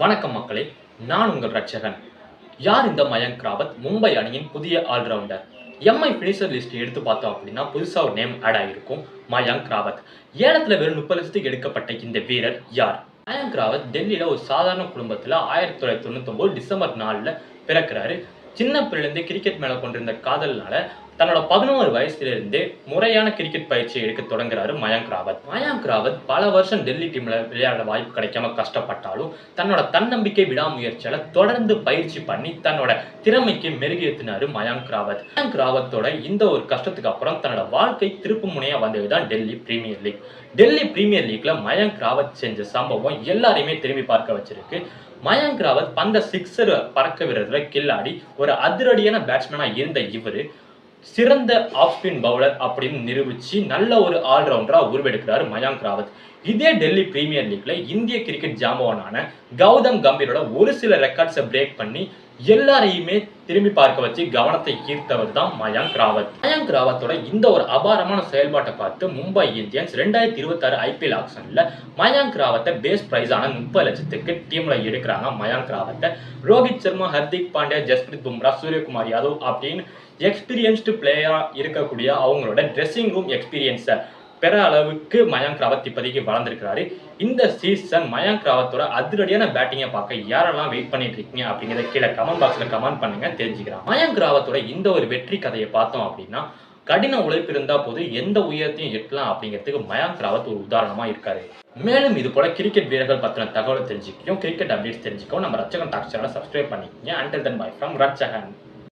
வணக்கம் மக்களே, நான் உங்கள் ரட்சகன். யார் இந்த மயங்க் ராவத்? மும்பை அணியின் புதிய ஆல்ரவுண்டர். எம்ஐ பினிஷர் லிஸ்ட் எடுத்து பார்த்தோம் அப்படின்னா புதுசா ஒரு நேம் ஆட் ஆகிருக்கும், மயங்க் ராவத். ஏலத்துல வெறும் 30 லட்சத்துக்கு எடுக்கப்பட்ட இந்த வீரர் யார்? மயங்க் ராவத் டெல்லியில ஒரு சாதாரண குடும்பத்துல 1999 டிசம்பர் 4 பிறக்கிறாரு. சின்ன பிள்ளைலேருந்து கிரிக்கெட் மேல கொண்டிருந்த காதல்னால தன்னோட 11 வயசுல இருந்தே முறையான கிரிக்கெட் பயிற்சியை எடுக்க தொடங்குறாரு மயங்க் ராவத். மயங்க் ராவத் பல வருஷம் டெல்லி டீம்ல விளையாட வாய்ப்பு கிடைக்காம கஷ்டப்பட்டாலும் தன்னோட தன்னம்பிக்கை விடாமுயற்சியால தொடர்ந்து பயிற்சி பண்ணி தன்னோட திறமைக்கு மெருகேற்றினாரு மயங்க் ராவத். மயங்க் ராவத்தோட இந்த ஒரு கஷ்டத்துக்கு அப்புறம் தன்னோட வாழ்க்கை திருப்பு முனையா வந்ததுதான் Delhi premier league. Delhi premier லீக்ல மயங்க் ராவத் செஞ்ச சம்பவம் எல்லாரையுமே திரும்பி பார்க்க வச்சிருக்கு. மயங்க் ராவத் பந்த சிக்ஸர் பறக்க விடுறதுல கில்லாடி ஒரு அதிரடியான பேட்ஸ்மேனா இருந்த இவரு சிறந்த ஆஃப் ஸ்பின் பவுலர் அப்படின்னு நிரூபிச்சு நல்ல ஒரு ஆல்ரவுண்டரா உருவெடுக்கிறாரு மயங்க் ராவத். இதே டெல்லி பிரீமியர் லீக்ல இந்திய கிரிக்கெட் ஜாம்பவானான கௌதம் கம்பீரோட ஒரு சில ரெக்கார்ட்ஸை பிரேக் பண்ணி எல்லாரையுமே திரும்பி பார்க்க வச்சு கவனத்தை ஈர்த்தவர் தான் மயங்க் ராவத். மயங்க் ராவத்தோட இந்த ஒரு அபாரமான செயல்பாட்டை பார்த்து மும்பை இந்தியன்ஸ் 2026 ஐபிஎல் ஆக்ஷன்ல மயங்க் ராவத்தை பேஸ் பிரைஸான 30 லட்சத்துக்கு டீம்ல எடுக்கிறாங்க. மயங்க் ராவத்தை ரோஹித் சர்மா, ஹர்திக் பாண்டியா, ஜஸ்பிரீத் பும்ரா, சூரியகுமார் யாதவ் அப்படின்னு எக்ஸ்பீரியன்ஸ்டு பிளேயரா இருக்கக்கூடிய அவங்களோட ட்ரெஸ்ஸிங் ரூம் எக்ஸ்பீரியன்ஸை பெற அளவுக்கு மயங்க் ராவத் இப்போதைக்கு வளர்ந்துருக்கிறாரு. இந்த சீசன் மயங்க் ராவத்தோட அதிரடியான பேட்டிங்கை பார்க்க யாரெல்லாம் வெயிட் பண்ணிட்டு இருக்கீங்க அப்படிங்கிறத கீழே கமெண்ட் பாக்ஸ்ல கமெண்ட் பண்ணுங்க, தெரிஞ்சுக்கலாம். மயங்க் ராவத்தோட இந்த ஒரு வெற்றி கதையை பார்த்தோம் அப்படின்னா கடின உழைப்பு இருந்தா போது எந்த உயரத்தையும் எட்டலாம் அப்படிங்கிறதுக்கு மயங்க் ராவத் ஒரு உதாரணமா இருக்காரு. மேலும் இது போல கிரிக்கெட் வீரர்கள் பத்தின தகவலை தெரிஞ்சுக்கும், கிரிக்கெட் அப்டேட்ஸ் தெரிஞ்சுக்கும் நம்ம ரட்சகன் டாக் சேனலை சப்ஸ்கிரைப் பண்ணிக்கங்க. Until then by from Ratchagan.